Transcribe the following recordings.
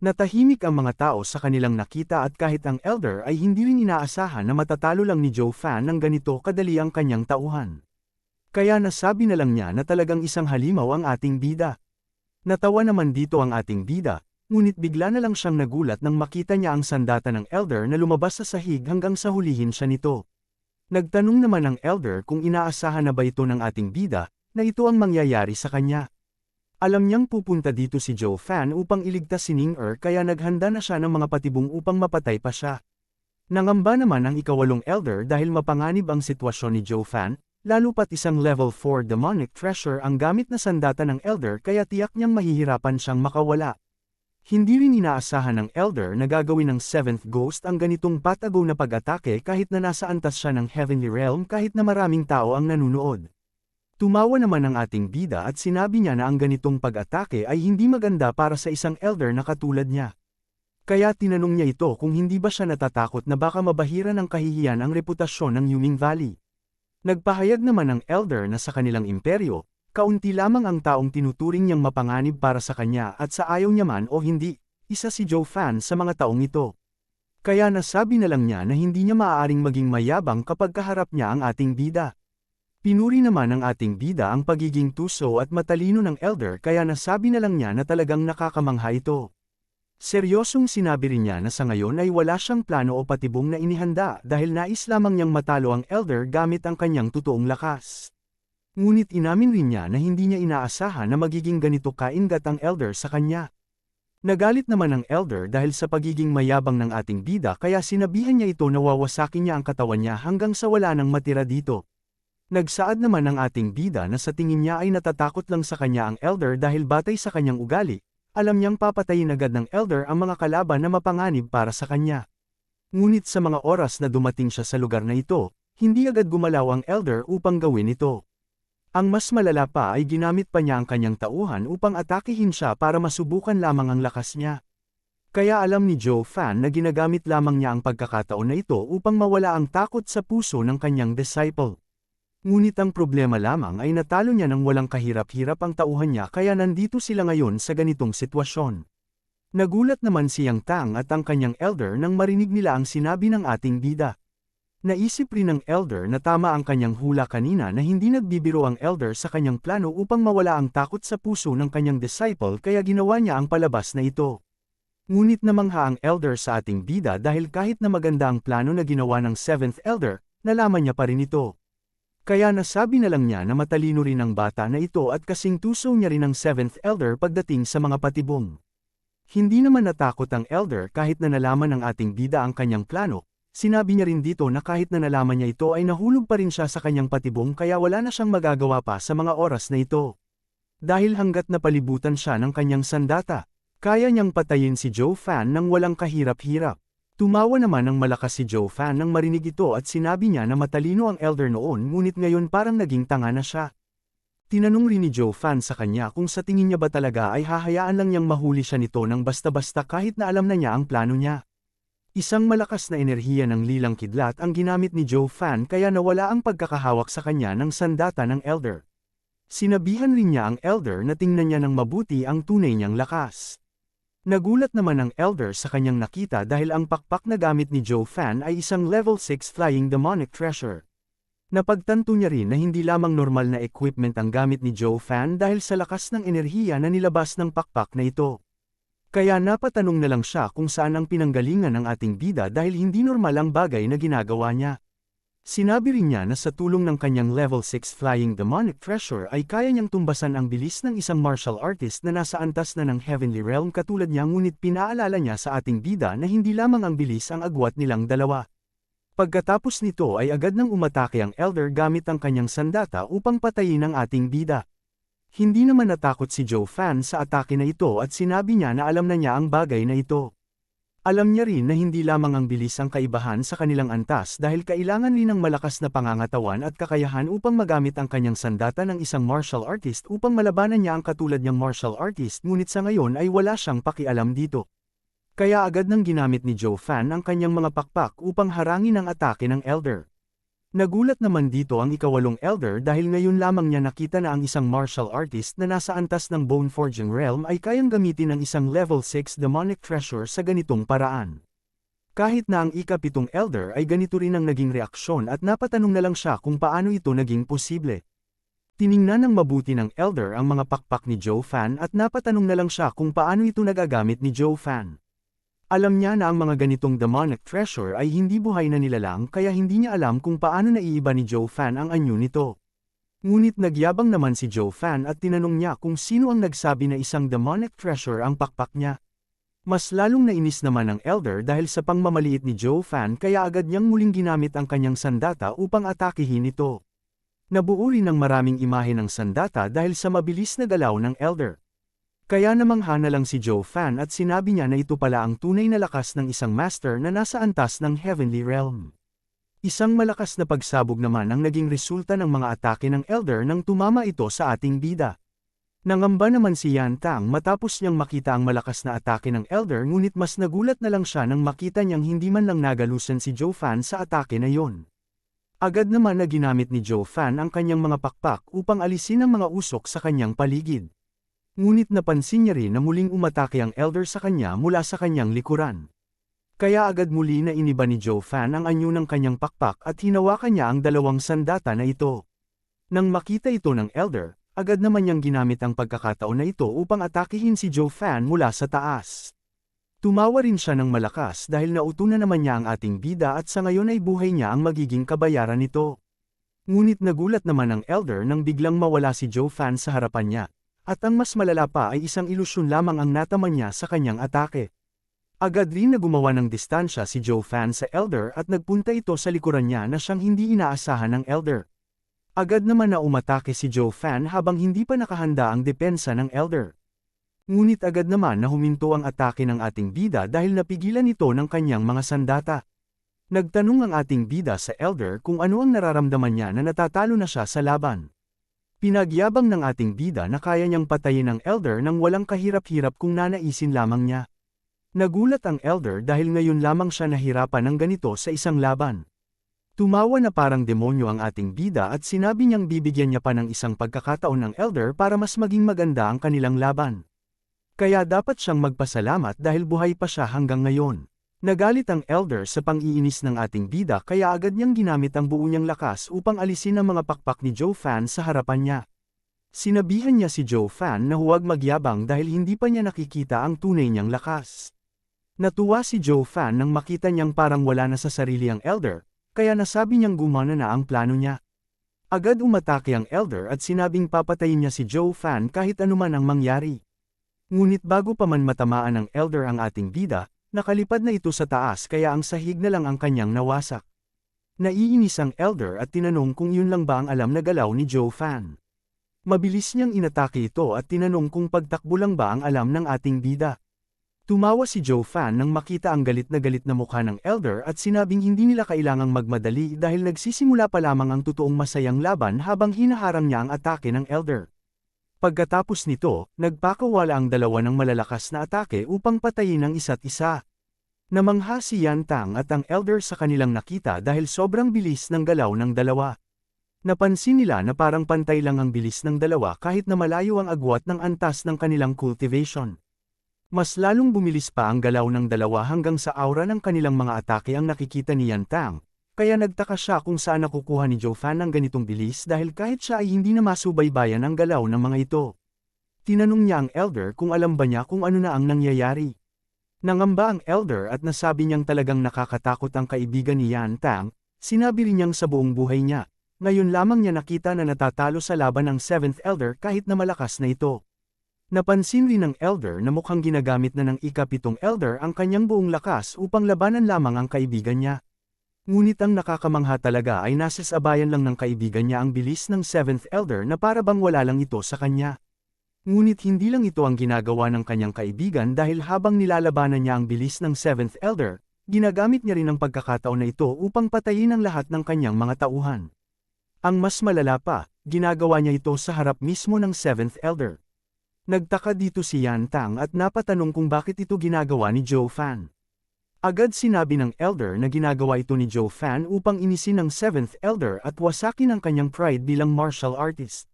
Natahimik ang mga tao sa kanilang nakita at kahit ang Elder ay hindi rin inaasahan na matatalo lang ni Joe Fan ng ganito kadali ang kanyang tauhan. Kaya nasabi na lang niya na talagang isang halimaw ang ating bida. Natawa naman dito ang ating bida, ngunit bigla na lang siyang nagulat nang makita niya ang sandata ng Elder na lumabas sa sahig hanggang sa hulihin siya nito. Nagtanong naman ang Elder kung inaasahan na ba ito ng ating bida, na ito ang mangyayari sa kanya. Alam niyang pupunta dito si Joe Fan upang iligtas si Ning-er kaya naghanda na siya ng mga patibong upang mapatay pa siya. Nangamba naman ang ikawalong Elder dahil mapanganib ang sitwasyon ni Joe Fan, lalo pat isang level 4 demonic treasure ang gamit na sandata ng Elder kaya tiyak niyang mahihirapan siyang makawala. Hindi rin inaasahan ng Elder na gagawin ng 7th Ghost ang ganitong patago na pag-atake kahit na nasa antas siya ng Heavenly Realm kahit na maraming tao ang nanunood. Tumawa naman ang ating bida at sinabi niya na ang ganitong pag-atake ay hindi maganda para sa isang Elder na katulad niya. Kaya tinanong niya ito kung hindi ba siya natatakot na baka mabahira ng kahihiyan ang reputasyon ng Yuming Valley. Nagpahayag naman ang Elder na sa kanilang imperyo, kaunti lamang ang taong tinuturing niyang mapanganib para sa kanya at sa ayaw niya man o hindi, isa si Joe Fan sa mga taong ito. Kaya nasabi na lang niya na hindi niya maaaring maging mayabang kapag kaharap niya ang ating bida. Pinuri naman ng ating bida ang pagiging tuso at matalino ng Elder kaya nasabi na lang niya na talagang nakakamangha ito. Seryosong sinabi rin niya na sa ngayon ay wala siyang plano o patibong na inihanda dahil nais lamang niyang matalo ang Elder gamit ang kanyang totoong lakas. Ngunit inamin rin niya na hindi niya inaasahan na magiging ganito kaingat ang Elder sa kanya. Nagalit naman ang Elder dahil sa pagiging mayabang ng ating bida kaya sinabihan niya ito na wawasakin niya ang katawan niya hanggang sa wala nang matira dito. Nagsaad naman ang ating bida na sa tingin niya ay natatakot lang sa kanya ang Elder dahil batay sa kanyang ugali, alam niyang papatayin agad ng Elder ang mga kalaban na mapanganib para sa kanya. Ngunit sa mga oras na dumating siya sa lugar na ito, hindi agad gumalaw ang Elder upang gawin ito. Ang mas malala pa ay ginamit pa niya ang kanyang tauhan upang atakihin siya para masubukan lamang ang lakas niya. Kaya alam ni Joe Fan na ginagamit lamang niya ang pagkakataon na ito upang mawala ang takot sa puso ng kanyang disciple. Ngunit ang problema lamang ay natalo niya ng walang kahirap-hirap ang tauhan niya kaya nandito sila ngayon sa ganitong sitwasyon. Nagulat naman si Yang Tang at ang kanyang Elder nang marinig nila ang sinabi ng ating bida. Naisip rin ng Elder na tama ang kanyang hula kanina na hindi nagbibiro ang Elder sa kanyang plano upang mawala ang takot sa puso ng kanyang disciple kaya ginawa niya ang palabas na ito. Ngunit namangha ang Elder sa ating bida dahil kahit na maganda ang plano na ginawa ng 7th Elder, nalaman niya pa rin ito. Kaya nasabi na lang niya na matalino rin ang bata na ito at kasing tuso niya rin ang 7th Elder pagdating sa mga patibong. Hindi naman natakot ang Elder kahit na nalaman ng ating bida ang kanyang plano, sinabi niya rin dito na kahit na nalaman niya ito ay nahulog pa rin siya sa kanyang patibong kaya wala na siyang magagawa pa sa mga oras na ito. Dahil hanggat napalibutan siya ng kanyang sandata, kaya niyang patayin si Joe Fan nang walang kahirap-hirap. Tumawa naman ng malakas si Joe Fan nang marinig ito at sinabi niya na matalino ang Elder noon ngunit ngayon parang naging tanga na siya. Tinanong rin ni Joe Fan sa kanya kung sa tingin niya ba talaga ay hahayaan lang niyang mahuli siya nito nang basta-basta kahit na alam na niya ang plano niya. Isang malakas na enerhiya ng lilang kidlat ang ginamit ni Joe Fan kaya nawala ang pagkakahawak sa kanya ng sandata ng Elder. Sinabihan rin niya ang Elder na tingnan niya ng mabuti ang tunay niyang lakas. Nagulat naman ang Elder sa kanyang nakita dahil ang pakpak na gamit ni Joe Fan ay isang level 6 flying demonic treasure. Napagtanto niya rin na hindi lamang normal na equipment ang gamit ni Joe Fan dahil sa lakas ng enerhiya na nilabas ng pakpak na ito. Kaya napatanong na lang siya kung saan ang pinanggalingan ng ating bida dahil hindi normal ang bagay na ginagawa niya. Sinabi rin niya na sa tulong ng kanyang level 6 flying demonic treasure ay kaya niyang tumbasan ang bilis ng isang martial artist na nasa antas na ng Heavenly Realm katulad niya ngunit pinaalala niya sa ating bida na hindi lamang ang bilis ang agwat nilang dalawa. Pagkatapos nito ay agad nang umatake ang Elder gamit ang kanyang sandata upang patayin ang ating bida. Hindi naman natakot si Joe Fan sa atake na ito at sinabi niya na alam na niya ang bagay na ito. Alam niya rin na hindi lamang ang bilis ang kaibahan sa kanilang antas dahil kailangan rin ng malakas na pangangatawan at kakayahan upang magamit ang kanyang sandata ng isang martial artist upang malabanan niya ang katulad niyang martial artist ngunit sa ngayon ay wala siyang pakialam dito. Kaya agad nang ginamit ni Joe Fan ang kanyang mga pakpak upang harangin ang atake ng Elder. Nagulat naman dito ang ikawalong elder dahil ngayon lamang niya nakita na ang isang martial artist na nasa antas ng Bone Forging Realm ay kayang gamitin ang isang level 6 demonic treasure sa ganitong paraan. Kahit na ang ikapitong elder ay ganito rin ang naging reaksyon at napatanong na lang siya kung paano ito naging posible. Tiningnan ng mabuti ng elder ang mga pakpak ni Joe Fan at napatanong na lang siya kung paano ito nagagamit ni Joe Fan. Alam niya na ang mga ganitong demonic treasure ay hindi buhay na nilalang kaya hindi niya alam kung paano naiiba ni Joe Fan ang anyo nito. Ngunit nagyabang naman si Joe Fan at tinanong niya kung sino ang nagsabi na isang demonic treasure ang pakpak niya. Mas lalong nainis naman ang elder dahil sa pangmamaliit ni Joe Fan kaya agad niyang muling ginamit ang kanyang sandata upang atakihin ito. Nabuo rin ng maraming imahe ng sandata dahil sa mabilis na galaw ng elder. Kaya namangha na lang si Joe Fan at sinabi niya na ito pala ang tunay na lakas ng isang master na nasa antas ng Heavenly Realm. Isang malakas na pagsabog naman ang naging resulta ng mga atake ng elder nang tumama ito sa ating bida. Nangamba naman si Yan Tang matapos niyang makita ang malakas na atake ng elder ngunit mas nagulat na lang siya nang makita niyang hindi man lang nagalusan si Joe Fan sa atake na yon. Agad naman na ginamit ni Joe Fan ang kanyang mga pakpak upang alisin ang mga usok sa kanyang paligid. Ngunit napansin niya rin na muling umatake ang elder sa kanya mula sa kanyang likuran. Kaya agad muli na iniba ni Joe Fan ang anyo ng kanyang pakpak at hinawakan niya ang dalawang sandata na ito. Nang makita ito ng elder, agad naman niyang ginamit ang pagkakataon na ito upang atakihin si Joe Fan mula sa taas. Tumawa rin siya ng malakas dahil nauto na naman niya ang ating bida at sa ngayon ay buhay niya ang magiging kabayaran nito. Ngunit nagulat naman ang elder nang biglang mawala si Joe Fan sa harapan niya. At ang mas malala pa ay isang ilusyon lamang ang nataman niya sa kanyang atake. Agad rin na gumawa ng distansya si Joe Fan sa elder at nagpunta ito sa likuran niya na siyang hindi inaasahan ng elder. Agad naman na umatake si Joe Fan habang hindi pa nakahanda ang depensa ng elder. Ngunit agad naman na huminto ang atake ng ating bida dahil napigilan ito ng kanyang mga sandata. Nagtanong ang ating bida sa elder kung ano ang nararamdaman niya na natatalo na siya sa laban. Pinagyabang ng ating bida na kaya niyang patayin ang elder nang walang kahirap-hirap kung nanaisin lamang niya. Nagulat ang elder dahil ngayon lamang siya nahirapan ng ganito sa isang laban. Tumawa na parang demonyo ang ating bida at sinabi niyang bibigyan niya pa ng isang pagkakataon ng elder para mas maging maganda ang kanilang laban. Kaya dapat siyang magpasalamat dahil buhay pa siya hanggang ngayon. Nagalit ang elder sa pang-iinis ng ating bida kaya agad niyang ginamit ang buo niyang lakas upang alisin ang mga pakpak ni Joe Fan sa harapan niya. Sinabihan niya si Joe Fan na huwag magyabang dahil hindi pa niya nakikita ang tunay niyang lakas. Natuwa si Joe Fan nang makita niyang parang wala na sa sarili ang elder, kaya nasabi niyang gumana na ang plano niya. Agad umatake ang elder at sinabing papatayin niya si Joe Fan kahit anuman ang mangyari. Ngunit bago pa man matamaan ng elder ang ating bida, nakalipad na ito sa taas kaya ang sahig na lang ang kanyang nawasak. Naiinis ang elder at tinanong kung yun lang ba ang alam na galaw ni Joe Fan. Mabilis niyang inatake ito at tinanong kung pagtakbo lang ba ang alam ng ating bida. Tumawa si Joe Fan nang makita ang galit na mukha ng elder at sinabing hindi nila kailangang magmadali dahil nagsisimula pa lamang ang totoong masayang laban habang hinaharang niya ang atake ng elder. Pagkatapos nito, nagpakawala ang dalawa ng malalakas na atake upang patayin ang isa't isa. Namangha si Yan Tang at ang elder sa kanilang nakita dahil sobrang bilis ng galaw ng dalawa. Napansin nila na parang pantay lang ang bilis ng dalawa kahit na malayo ang agwat ng antas ng kanilang cultivation. Mas lalong bumilis pa ang galaw ng dalawa hanggang sa aura ng kanilang mga atake ang nakikita ni Yan Tang. Kaya nagtaka siya kung saan nakukuha ni Joe Fan ng ganitong bilis dahil kahit siya ay hindi na masubaybayan ang galaw ng mga ito. Tinanong niya ang elder kung alam ba niya kung ano na ang nangyayari. Nangamba ang elder at nasabi niyang talagang nakakatakot ang kaibigan ni Yan Tang, sinabi rin niyang sa buong buhay niya. Ngayon lamang niya nakita na natatalo sa laban ng 7th elder kahit na malakas na ito. Napansin rin ng elder na mukhang ginagamit na ng ikapitong elder ang kanyang buong lakas upang labanan lamang ang kaibigan niya. Ngunit ang nakakamangha talaga ay nasa sabayan lang ng kaibigan niya ang bilis ng 7th elder na para bang wala lang ito sa kanya. Ngunit hindi lang ito ang ginagawa ng kanyang kaibigan dahil habang nilalabanan niya ang bilis ng 7th elder, ginagamit niya rin ang pagkakataon na ito upang patayin ang lahat ng kanyang mga tauhan. Ang mas malala pa, ginagawa niya ito sa harap mismo ng 7th elder. Nagtaka dito si Yan Tang at napatanong kung bakit ito ginagawa ni Joe Fan. Agad sinabi ng Elder na ginagawa ito ni Joe Fan upang inisin ng 7th Elder at wasakin ang kanyang pride bilang martial artist.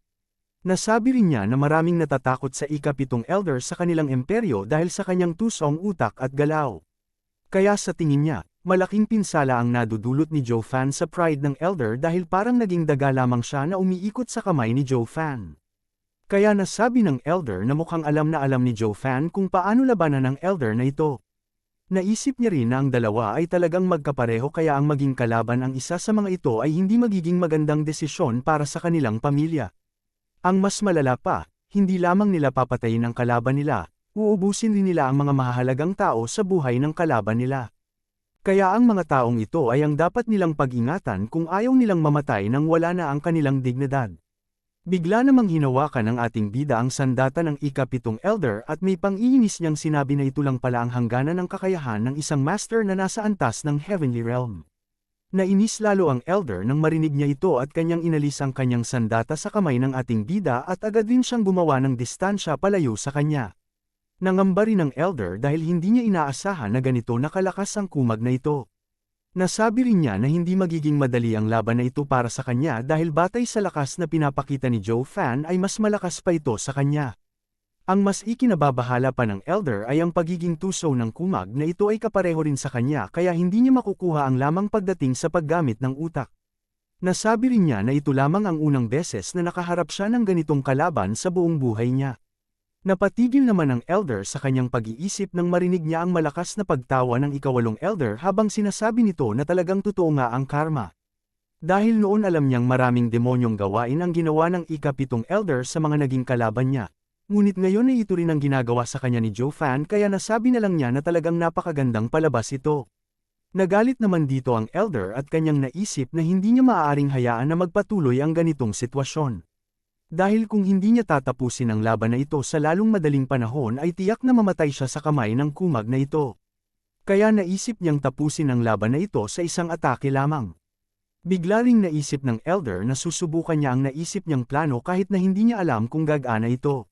Nasabi rin niya na maraming natatakot sa ika-7 Elder sa kanilang imperyo dahil sa kanyang tusong utak at galaw. Kaya sa tingin niya, malaking pinsala ang nadudulot ni Joe Fan sa pride ng Elder dahil parang naging daga lamang siya na umiikot sa kamay ni Joe Fan. Kaya nasabi ng Elder na mukhang alam na alam ni Joe Fan kung paano labanan ng Elder na ito. Naisip niya rin na ang dalawa ay talagang magkapareho kaya ang maging kalaban ang isa sa mga ito ay hindi magiging magandang desisyon para sa kanilang pamilya. Ang mas malala pa, hindi lamang nila papatayin ang kalaban nila, uubusin rin nila ang mga mahahalagang tao sa buhay ng kalaban nila. Kaya ang mga taong ito ay ang dapat nilang pag-ingatan kung ayaw nilang mamatay nang wala na ang kanilang dignidad. Bigla namang hinawakan ng ating bida ang sandata ng ika-7 Elder at may pang-iinis niyang sinabi na ito lang pala ang hangganan ng kakayahan ng isang master na nasa antas ng Heavenly Realm. Nainis lalo ang Elder nang marinig niya ito at kanyang inalis ang kanyang sandata sa kamay ng ating bida at agad din siyang gumawa ng distansya palayo sa kanya. Nangamba rin ang Elder dahil hindi niya inaasahan na ganito nakalakas ang kumag na ito. Nasabi rin niya na hindi magiging madali ang laban na ito para sa kanya dahil batay sa lakas na pinapakita ni Joe Fan ay mas malakas pa ito sa kanya. Ang mas ikinababahala pa ng Elder ay ang pagiging tuso ng kumag na ito ay kapareho rin sa kanya kaya hindi niya makukuha ang lamang pagdating sa paggamit ng utak. Nasabi rin niya na ito lamang ang unang beses na nakaharap siya ng ganitong kalaban sa buong buhay niya. Napatigil naman ang Elder sa kanyang pag-iisip nang marinig niya ang malakas na pagtawa ng ika-8 Elder habang sinasabi nito na talagang totoo nga ang karma. Dahil noon alam niyang maraming demonyong gawain ang ginawa ng ika-7 Elder sa mga naging kalaban niya. Ngunit ngayon ay ito rin ang ginagawa sa kanya ni Joe Fan kaya nasabi na lang niya na talagang napakagandang palabas ito. Nagalit naman dito ang Elder at kanyang naisip na hindi niya maaaring hayaan na magpatuloy ang ganitong sitwasyon. Dahil kung hindi niya tatapusin ang laban na ito sa lalong madaling panahon ay tiyak na mamatay siya sa kamay ng kumag na ito. Kaya naisip niyang tapusin ang laban na ito sa isang atake lamang. Bigla ring naisip ng Elder na susubukan niya ang naisip niyang plano kahit na hindi niya alam kung gagana ito.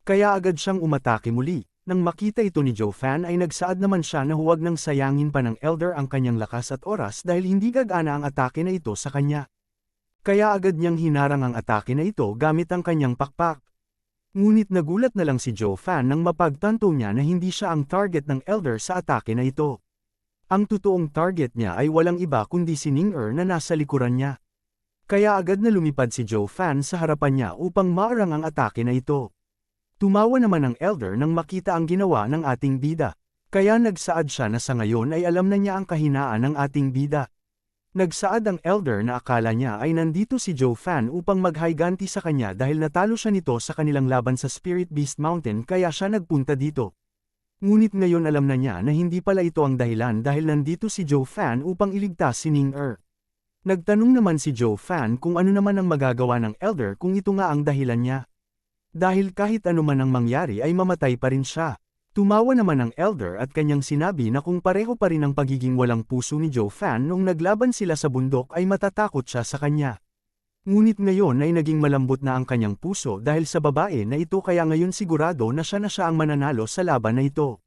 Kaya agad siyang umatake muli. Nang makita ito ni Joe Fan ay nagsaad naman siya na huwag nang sayangin pa ng Elder ang kanyang lakas at oras dahil hindi gagana ang atake na ito sa kanya. Kaya agad niyang hinarang ang atake na ito gamit ang kanyang pakpak. Ngunit nagulat na lang si Joe Fan nang mapagtanto niya na hindi siya ang target ng Elder sa atake na ito. Ang totoong target niya ay walang iba kundi si Ning-er na nasa likuran niya. Kaya agad na lumipad si Joe Fan sa harapan niya upang maarang ang atake na ito. Tumawa naman ang Elder nang makita ang ginawa ng ating bida. Kaya nagsaad siya na sa ngayon ay alam na niya ang kahinaan ng ating bida. Nagsaad ang Elder na akala niya ay nandito si Joe Fan upang maghayganti sa kanya dahil natalo siya nito sa kanilang laban sa Spirit Beast Mountain kaya siya nagpunta dito. Ngunit ngayon alam na niya na hindi pala ito ang dahilan dahil nandito si Joe Fan upang iligtas si Ning-er. Nagtanong naman si Joe Fan kung ano naman ang magagawa ng Elder kung ito nga ang dahilan niya. Dahil kahit ano man ang mangyari ay mamatay pa rin siya. Tumawa naman ang Elder at kanyang sinabi na kung pareho pa rin ang pagiging walang puso ni Joe Fan nung naglaban sila sa bundok ay matatakot siya sa kanya. Ngunit ngayon ay naging malambot na ang kanyang puso dahil sa babae na ito kaya ngayon sigurado na siya ang mananalo sa laban na ito.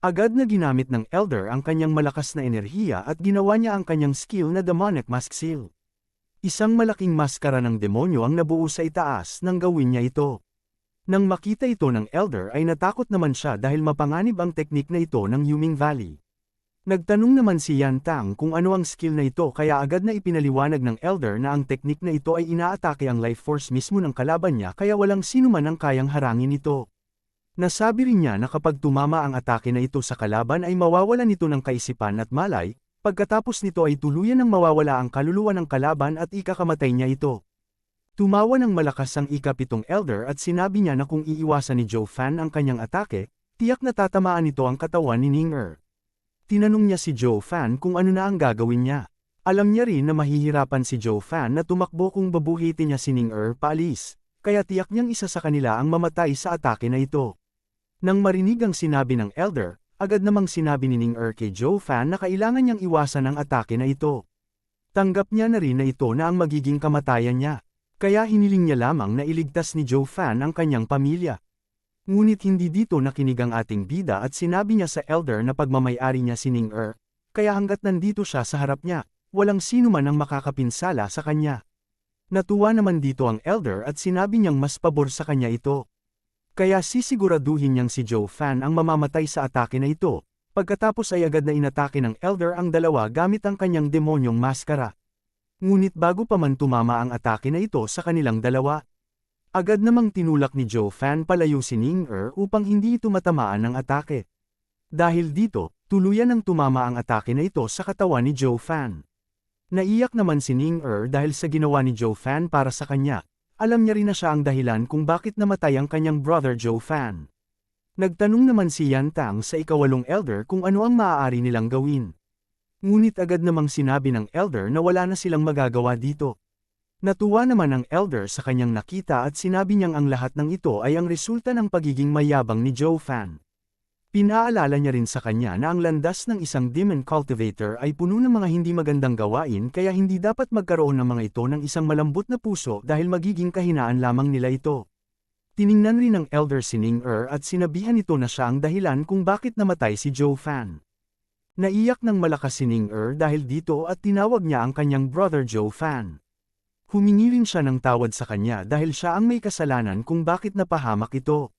Agad na ginamit ng Elder ang kanyang malakas na enerhiya at ginawa niya ang kanyang skill na Demonic Mask Seal. Isang malaking maskara ng demonyo ang nabuo sa itaas nang gawin niya ito. Nang makita ito ng Elder ay natakot naman siya dahil mapanganib ang teknik na ito ng Yuming Valley. Nagtanong naman si Yan Tang kung ano ang skill na ito kaya agad na ipinaliwanag ng Elder na ang teknik na ito ay inaatake ang life force mismo ng kalaban niya kaya walang sino man ang kayang harangin ito. Nasabi rin niya na kapag tumama ang atake na ito sa kalaban ay mawawalan ito ng kaisipan at malay, pagkatapos nito ay tuluyan ng mawawala ang kaluluwa ng kalaban at ikakamatay niya ito. Tumawa ng malakas ang ika-7 Elder at sinabi niya na kung iiwasan ni Joe Fan ang kanyang atake, tiyak na tatamaan nito ang katawan ni Ning-er. Tinanong niya si Joe Fan kung ano na ang gagawin niya. Alam niya rin na mahihirapan si Joe Fan na tumakbo kung babuhitin niya si Ning-er paalis, kaya tiyak niyang isa sa kanila ang mamatay sa atake na ito. Nang marinig ang sinabi ng Elder, agad namang sinabi ni Ning-er kay Joe Fan na kailangan niyang iwasan ang atake na ito. Tanggap niya na rin na ito na ang magiging kamatayan niya. Kaya hiniling niya lamang na iligtas ni Joe Fan ang kanyang pamilya. Ngunit hindi dito nakinig ang ating bida at sinabi niya sa elder na pagmamayari niya si Ning-er, kaya hanggat nandito siya sa harap niya, walang sino man ang makakapinsala sa kanya. Natuwa naman dito ang elder at sinabi niyang mas pabor sa kanya ito. Kaya sisiguraduhin niyang si Joe Fan ang mamamatay sa atake na ito, pagkatapos ay agad na inatake ng elder ang dalawa gamit ang kanyang demonyong maskara. Ngunit bago pa man tumama ang atake na ito sa kanilang dalawa, agad namang tinulak ni Joe Fan palayo si Ning-er upang hindi ito matamaan ng atake. Dahil dito, tuluyan ang tumama ang atake na ito sa katawan ni Joe Fan. Naiyak naman si Ning-er dahil sa ginawa ni Joe Fan para sa kanya. Alam niya rin na siya ang dahilan kung bakit namatay ang kanyang brother Joe Fan. Nagtanong naman si Yan Tang sa ikawalong elder kung ano ang maaari nilang gawin. Ngunit agad namang sinabi ng elder na wala na silang magagawa dito. Natuwa naman ang elder sa kanyang nakita at sinabi niyang ang lahat ng ito ay ang resulta ng pagiging mayabang ni Joe Fan. Pinaalala niya rin sa kanya na ang landas ng isang demon cultivator ay puno ng mga hindi magandang gawain kaya hindi dapat magkaroon ng mga ito ng isang malambot na puso dahil magiging kahinaan lamang nila ito. Tiningnan rin ng elder si Ning-er at sinabihan ito na siya ang dahilan kung bakit namatay si Joe Fan. Naiyak ng malakas si Ning-er dahil dito at tinawag niya ang kanyang brother Joe Fan. Humingi rin siya ng tawad sa kanya dahil siya ang may kasalanan kung bakit napahamak ito.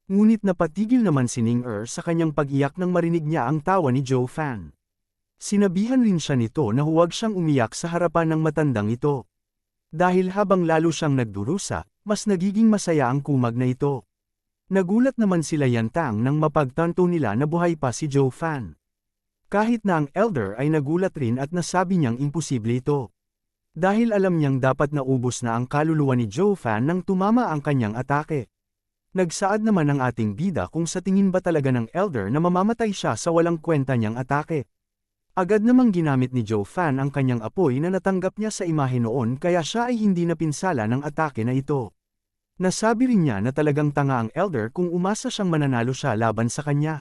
Ngunit napatigil naman si Ning-er sa kanyang pag-iyak nang marinig niya ang tawa ni Joe Fan. Sinabihan rin siya nito na huwag siyang umiyak sa harapan ng matandang ito. Dahil habang lalo siyang nagdurusa, mas nagiging masaya ang kumag na ito. Nagulat naman sila Yan Tang nang mapagtanto nila na buhay pa si Joe Fan. Kahit na ang elder ay nagulat rin at nasabi niyang imposible ito. Dahil alam niyang dapat naubos na ang kaluluwa ni Joe Fan nang tumama ang kanyang atake. Nagsaad naman ang ating bida kung sa tingin ba talaga ng elder na mamamatay siya sa walang kwenta niyang atake. Agad namang ginamit ni Joe Fan ang kanyang apoy na natanggap niya sa imahe noon kaya siya ay hindi napinsala ng atake na ito. Nasabi rin niya na talagang tanga ang elder kung umasa siyang mananalo siya laban sa kanya.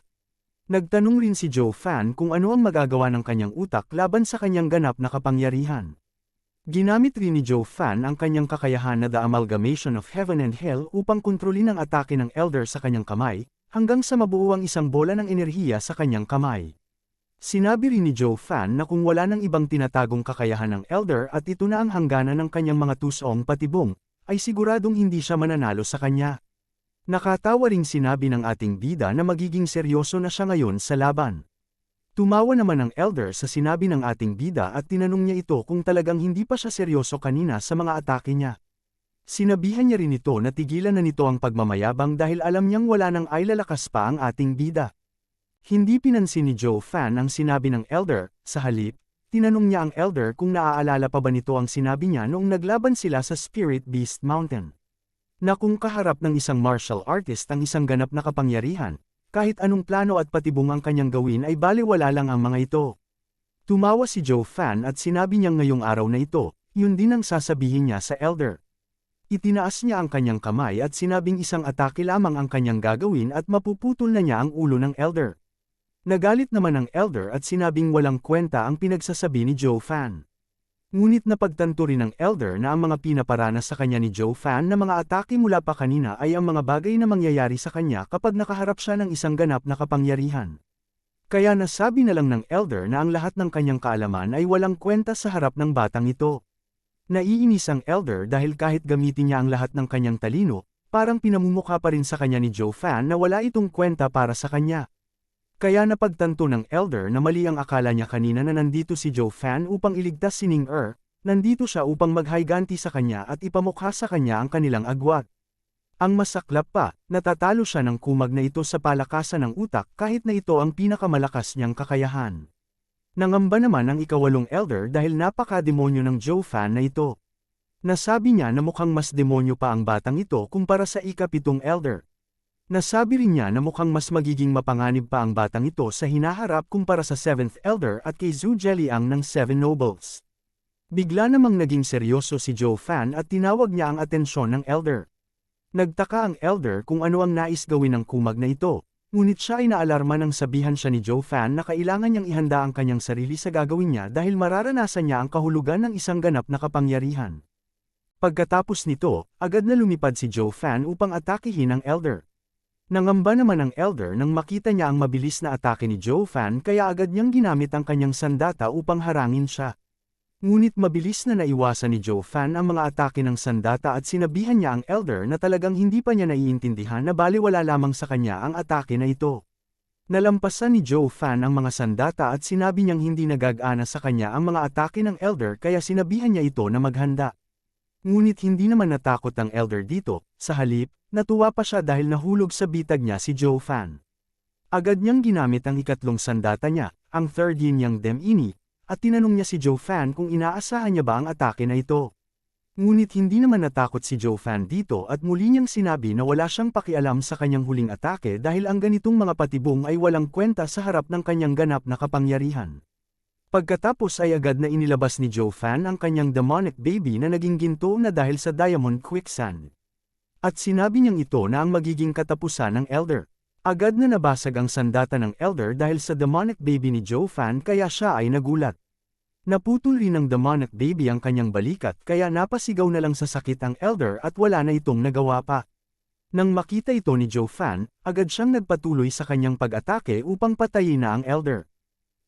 Nagtanong rin si Joe Fan kung ano ang magagawa ng kanyang utak laban sa kanyang ganap na kapangyarihan. Ginamit rin ni Joe Fan ang kanyang kakayahan na The Amalgamation of Heaven and Hell upang kontrolin ang atake ng elder sa kanyang kamay, hanggang sa mabuo ang isang bola ng enerhiya sa kanyang kamay. Sinabi rin ni Joe Fan na kung wala ng ibang tinatagong kakayahan ng elder at ito na ang hangganan ng kanyang mga tusong patibong, ay siguradong hindi siya mananalo sa kanya. Nakatawa ring sinabi ng ating bida na magiging seryoso na siya ngayon sa laban. Tumawa naman ang elder sa sinabi ng ating bida at tinanong niya ito kung talagang hindi pa siya seryoso kanina sa mga atake niya. Sinabihan niya rin ito na tigilan na nito ang pagmamayabang dahil alam niyang wala nang ay lalakas pa ang ating bida. Hindi pinansin ni Joe Fan ang sinabi ng elder, sa halip, tinanong niya ang elder kung naaalala pa ba nito ang sinabi niya noong naglaban sila sa Spirit Beast Mountain. Na kung kaharap ng isang martial artist ang isang ganap na kapangyarihan, kahit anong plano at patibong ang kanyang gawin ay baliwala lang ang mga ito. Tumawa si Joe Fan at sinabi niyang ngayong araw na ito, yun din ang sasabihin niya sa elder. Itinaas niya ang kanyang kamay at sinabing isang atake lamang ang kanyang gagawin at mapuputol na niya ang ulo ng elder. Nagalit naman ang elder at sinabing walang kwenta ang pinagsasabi ni Joe Fan. Ngunit napagtanto rin ng elder na ang mga pinaparanas sa kanya ni Joe Fan na mga atake mula pa kanina ay ang mga bagay na mangyayari sa kanya kapag nakaharap siya ng isang ganap na kapangyarihan. Kaya nasabi na lang ng elder na ang lahat ng kanyang kaalaman ay walang kwenta sa harap ng batang ito. Naiinis ang elder dahil kahit gamitin niya ang lahat ng kanyang talino, parang pinamumukha pa rin sa kanya ni Joe Fan na wala itong kwenta para sa kanya. Kaya napagtanto ng elder na mali ang akala niya kanina na nandito si Joe Fan upang iligtas si Ning-er, nandito siya upang maghayganti sa kanya at ipamukha sa kanya ang kanilang agwat. Ang masaklap pa, natatalo siya ng kumag na ito sa palakasan ng utak kahit na ito ang pinakamalakas niyang kakayahan. Nangamba naman ang ikawalong elder dahil napaka-demonyo ng Joe Fan na ito. Nasabi niya na mukhang mas demonyo pa ang batang ito kumpara sa ikapitong elder. Nasabi rin niya na mukhang mas magiging mapanganib pa ang batang ito sa hinaharap kumpara sa 7th Elder at kay Zhu Zheliang ng 7 Nobles. Bigla namang naging seryoso si Joe Fan at tinawag niya ang atensyon ng Elder. Nagtaka ang Elder kung ano ang nais gawin ng kumag na ito, ngunit siya ay naalarma nang sabihan siya ni Joe Fan na kailangan niyang ihanda ang kanyang sarili sa gagawin niya dahil mararanasan niya ang kahulugan ng isang ganap na kapangyarihan. Pagkatapos nito, agad na lumipad si Joe Fan upang atakihin ang Elder. Nangamba naman ang Elder nang makita niya ang mabilis na atake ni Joe Fan kaya agad niyang ginamit ang kanyang sandata upang harangin siya. Ngunit mabilis na naiwasan ni Joe Fan ang mga atake ng sandata at sinabihan niya ang Elder na talagang hindi pa niya naiintindihan na baliwala lamang sa kanya ang atake na ito. Nalampasan ni Joe Fan ang mga sandata at sinabi niyang hindi nagagana sa kanya ang mga atake ng Elder kaya sinabihan niya ito na maghanda. Ngunit hindi naman natakot ang Elder dito, sa halip, natuwa pa siya dahil nahulog sa bitag niya si Joe Fan. Agad niyang ginamit ang ikatlong sandata niya, ang third yin yang dem ini, at tinanong niya si Joe Fan kung inaasahan niya ba ang atake na ito. Ngunit hindi naman natakot si Joe Fan dito at muli niyang sinabi na wala siyang pakialam sa kanyang huling atake dahil ang ganitong mga patibong ay walang kwenta sa harap ng kanyang ganap na kapangyarihan. Pagkatapos ay agad na inilabas ni Joe Fan ang kanyang demonic baby na naging ginto na dahil sa diamond quicksand. At sinabi niyang ito na ang magiging katapusan ng Elder. Agad na nabasag ang sandata ng Elder dahil sa demonic baby ni Joe Fan kaya siya ay nagulat. Naputol rin ng demonic baby ang kanyang balikat kaya napasigaw na lang sa sakit ang Elder at wala na itong nagawa pa. Nang makita ito ni Joe Fan, agad siyang nagpatuloy sa kanyang pag-atake upang patayin na ang Elder.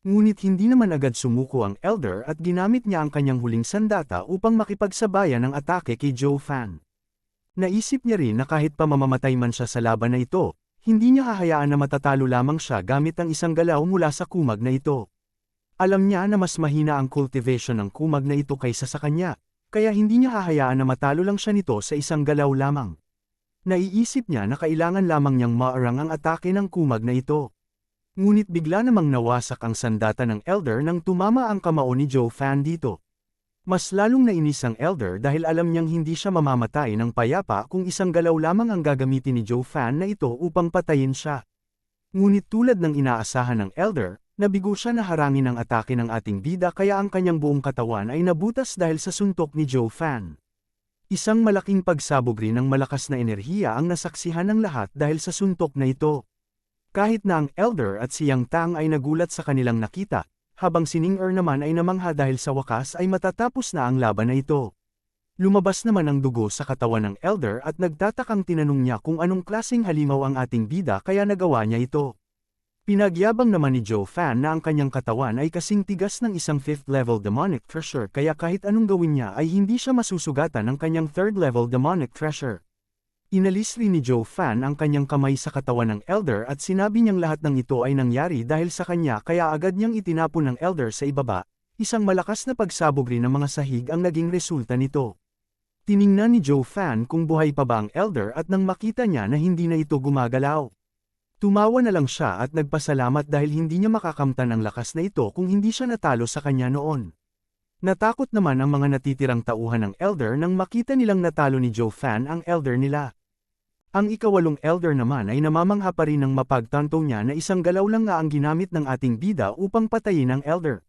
Ngunit hindi naman agad sumuko ang Elder at ginamit niya ang kanyang huling sandata upang makipagsabayan ng atake kay Joe Fan. Naisip niya rin na kahit pa mamamatay man siya sa laban na ito, hindi niya hahayaan na matatalo lamang siya gamit ang isang galaw mula sa kumag na ito. Alam niya na mas mahina ang cultivation ng kumag na ito kaysa sa kanya, kaya hindi niya hahayaan na matalo lang siya nito sa isang galaw lamang. Naiisip niya na kailangan lamang niyang maarang ang atake ng kumag na ito. Ngunit bigla namang nawasak ang sandata ng Elder nang tumama ang kamao ni Joe Fan dito. Mas lalong nainis ang Elder dahil alam niyang hindi siya mamamatay ng payapa kung isang galaw lamang ang gagamitin ni Joe Fan na ito upang patayin siya. Ngunit tulad ng inaasahan ng Elder, nabigo siya na harangin ang atake ng ating bida kaya ang kanyang buong katawan ay nabutas dahil sa suntok ni Joe Fan. Isang malaking pagsabog rin ng malakas na enerhiya ang nasaksihan ng lahat dahil sa suntok na ito. Kahit na ang Elder at si Yang Tang ay nagulat sa kanilang nakita, habang si Ning-er naman ay namangha dahil sa wakas ay matatapos na ang laban na ito. Lumabas naman ang dugo sa katawan ng Elder at nagtatakang tinanong niya kung anong klaseng halimaw ang ating bida kaya nagawa niya ito. Pinagyabang naman ni Joe Fan na ang kanyang katawan ay kasing tigas ng isang 5th level demonic treasure kaya kahit anong gawin niya ay hindi siya masusugatan ng kanyang 3rd level demonic treasure. Inalis rin ni Joe Fan ang kanyang kamay sa katawan ng Elder at sinabi niyang lahat ng ito ay nangyari dahil sa kanya kaya agad niyang itinapon ng Elder sa ibaba, isang malakas na pagsabog rin ng mga sahig ang naging resulta nito. Tiningnan ni Joe Fan kung buhay pa ba ang Elder at nang makita niya na hindi na ito gumagalaw. Tumawa na lang siya at nagpasalamat dahil hindi niya makakamtan ang lakas na ito kung hindi siya natalo sa kanya noon. Natakot naman ang mga natitirang tauhan ng Elder nang makita nilang natalo ni Joe Fan ang Elder nila. Ang ikawalong Elder naman ay namamangha pa rin ng mapagtanto niya na isang galaw lang nga ang ginamit ng ating bida upang patayin ang Elder.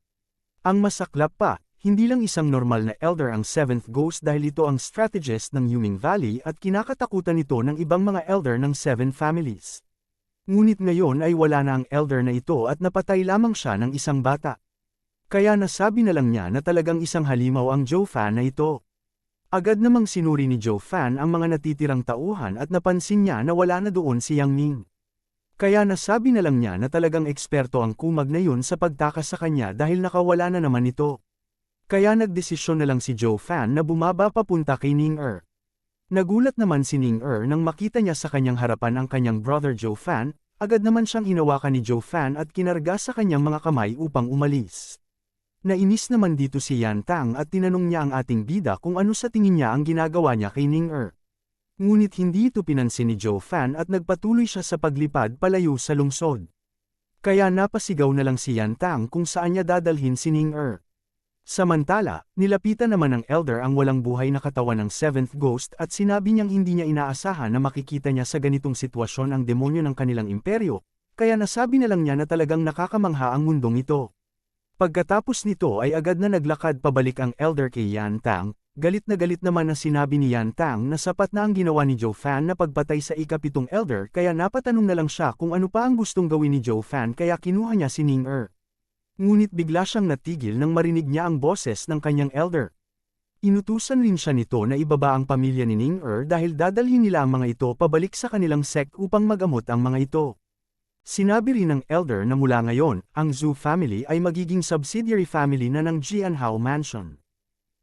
Ang masaklap pa, hindi lang isang normal na Elder ang 7th Ghost dahil ito ang strategist ng Yuming Valley at kinakatakutan ito ng ibang mga Elder ng 7 families. Ngunit ngayon ay wala na ang Elder na ito at napatay lamang siya ng isang bata. Kaya nasabi na lang niya na talagang isang halimaw ang Joe Fan na ito. Agad namang sinuri ni Joe Fan ang mga natitirang tauhan at napansin niya na wala na doon si Yang Ming. Kaya nasabi na lang niya na talagang eksperto ang kumag na yun sa pagtakas sa kanya dahil nakawala na naman ito. Kaya nagdesisyon na lang si Joe Fan na bumaba papunta kay Ning-er. Nagulat naman si Ning-er nang makita niya sa kanyang harapan ang kanyang brother Joe Fan, agad naman siyang hinawakan ni Joe Fan at kinarga sa kanyang mga kamay upang umalis. Nainis naman dito si Yan Tang at tinanong niya ang ating bida kung ano sa tingin niya ang ginagawa niya kay Ning-er. Ngunit hindi ito pinansin ni Joe Fan at nagpatuloy siya sa paglipad palayo sa lungsod. Kaya napasigaw na lang si Yan Tang kung saan niya dadalhin si Ning-er. Samantala, nilapitan naman ng Elder ang walang buhay na katawan ng 7th Ghost at sinabi niyang hindi niya inaasahan na makikita niya sa ganitong sitwasyon ang demonyo ng kanilang imperyo, kaya nasabi na lang niya na talagang nakakamangha ang mundong ito. Pagkatapos nito ay agad na naglakad pabalik ang Elder kay Yan Tang, galit naman na sinabi ni Yan Tang na sapat na ang ginawa ni Joe Fan na pagpatay sa ikapitong Elder kaya napatanong na lang siya kung ano pa ang gustong gawin ni Joe Fan kaya kinuha niya si Ning-er. Ngunit bigla siyang natigil nang marinig niya ang boses ng kanyang Elder. Inutusan rin siya nito na ibaba ang pamilya ni Ning-er dahil dadalhin nila ang mga ito pabalik sa kanilang sect upang magamot ang mga ito. Sinabi rin ng elder na mula ngayon, ang Zhu family ay magiging subsidiary family na ng Jianhao Mansion.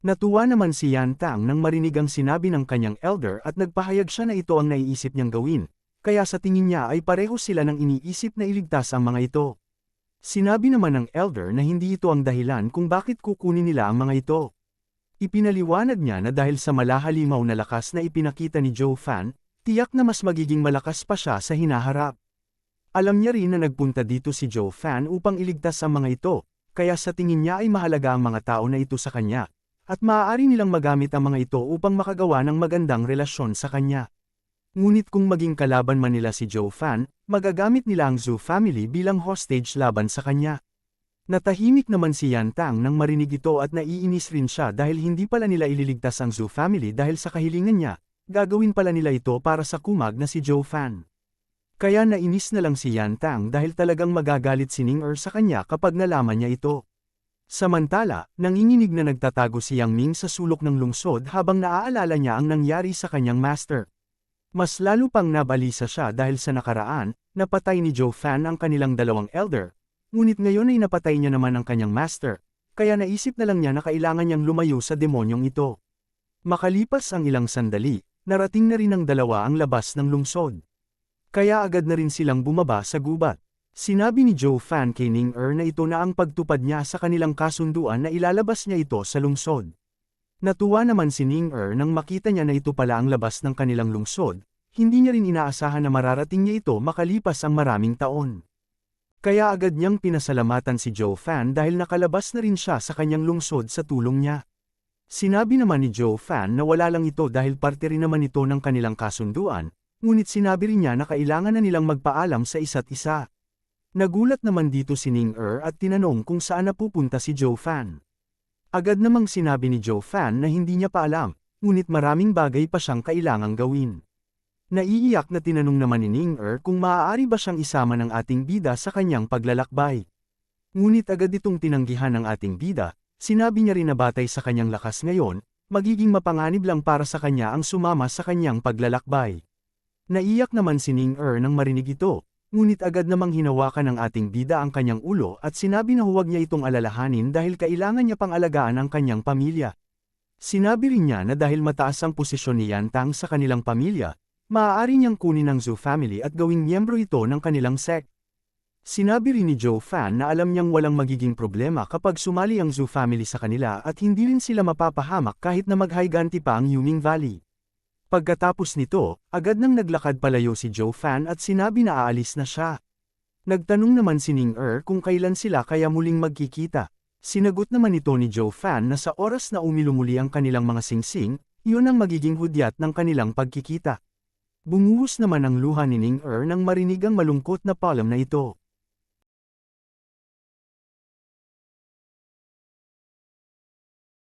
Natuwa naman si Yan Tang nang marinig ang sinabi ng kanyang elder at nagpahayag siya na ito ang naiisip niyang gawin, kaya sa tingin niya ay pareho sila ng iniisip na iligtas ang mga ito. Sinabi naman ng elder na hindi ito ang dahilan kung bakit kukunin nila ang mga ito. Ipinaliwanag niya na dahil sa malahalimaw na lakas na ipinakita ni Zhou Fan, tiyak na mas magiging malakas pa siya sa hinaharap. Alam niya rin na nagpunta dito si Zhou Fan upang iligtas ang mga ito, kaya sa tingin niya ay mahalaga ang mga tao na ito sa kanya, at maaari nilang magamit ang mga ito upang makagawa ng magandang relasyon sa kanya. Ngunit kung maging kalaban man nila si Zhou Fan, magagamit nila ang Zhu family bilang hostage laban sa kanya. Natahimik naman si Yan Tang nang marinig ito at naiinis rin siya dahil hindi pala nila ililigtas ang Zhu family dahil sa kahilingan niya, gagawin pala nila ito para sa kumag na si Zhou Fan. Kaya nainis na lang si Yan Tang dahil talagang magagalit si Ning-er sa kanya kapag nalaman niya ito. Samantala, nanginginig na nagtatago si Yang Ming sa sulok ng lungsod habang naaalala niya ang nangyari sa kanyang master. Mas lalo pang nabalisa siya dahil sa nakaraan, napatay ni Zhou Fan ang kanilang dalawang elder. Ngunit ngayon ay napatay niya naman ang kanyang master, kaya naisip na lang niya na kailangan niyang lumayo sa demonyong ito. Makalipas ang ilang sandali, narating na rin ng dalawa ang labas ng lungsod. Kaya agad na rin silang bumaba sa gubat. Sinabi ni Zhou Fan kay Ning-er na ito na ang pagtupad niya sa kanilang kasunduan na ilalabas niya ito sa lungsod. Natuwa naman si Ning-er nang makita niya na ito pala ang labas ng kanilang lungsod, hindi niya rin inaasahan na mararating niya ito makalipas ang maraming taon. Kaya agad niyang pinasalamatan si Zhou Fan dahil nakalabas na rin siya sa kanyang lungsod sa tulong niya. Sinabi naman ni Zhou Fan na wala lang ito dahil parte rin naman ito ng kanilang kasunduan, ngunit sinabi rin niya na kailangan na nilang magpaalam sa isa't isa. Nagulat naman dito si Ning-er at tinanong kung saan napupunta si Zhou Fan. Agad namang sinabi ni Zhou Fan na hindi niya pa alam, ngunit maraming bagay pa siyang kailangang gawin. Naiiyak na tinanong naman ni Ning-er kung maaari ba siyang isama ng ating bida sa kanyang paglalakbay. Ngunit agad itong tinanggihan ng ating bida, sinabi niya rin na batay sa kanyang lakas ngayon, magiging mapanganib lang para sa kanya ang sumama sa kanyang paglalakbay. Naiyak naman si Ning-er nang marinig ito, ngunit agad namang hinawakan ng ating bida ang kanyang ulo at sinabi na huwag niya itong alalahanin dahil kailangan niya pang alagaan ang kanyang pamilya. Sinabi rin niya na dahil mataas ang posisyon ni Yan Tang sa kanilang pamilya, maaari niyang kunin ang Zhu family at gawing miyembro ito ng kanilang sect. Sinabi rin ni Zhou Fan na alam niyang walang magiging problema kapag sumali ang Zhu family sa kanila at hindi rin sila mapapahamak kahit na maghayganti pa ang Yuming Valley. Pagkatapos nito, agad nang naglakad palayo si Zhou Fan at sinabi na aalis na siya. Nagtanong naman si Ning-er kung kailan sila kaya muling magkikita. Sinagot naman ito ni Zhou Fan na sa oras na umilumuli ang kanilang mga singsing, iyon ang magiging hudyat ng kanilang pagkikita. Bumuhos naman ang luha ni Ning-er nang marinig ang malungkot na palem na ito.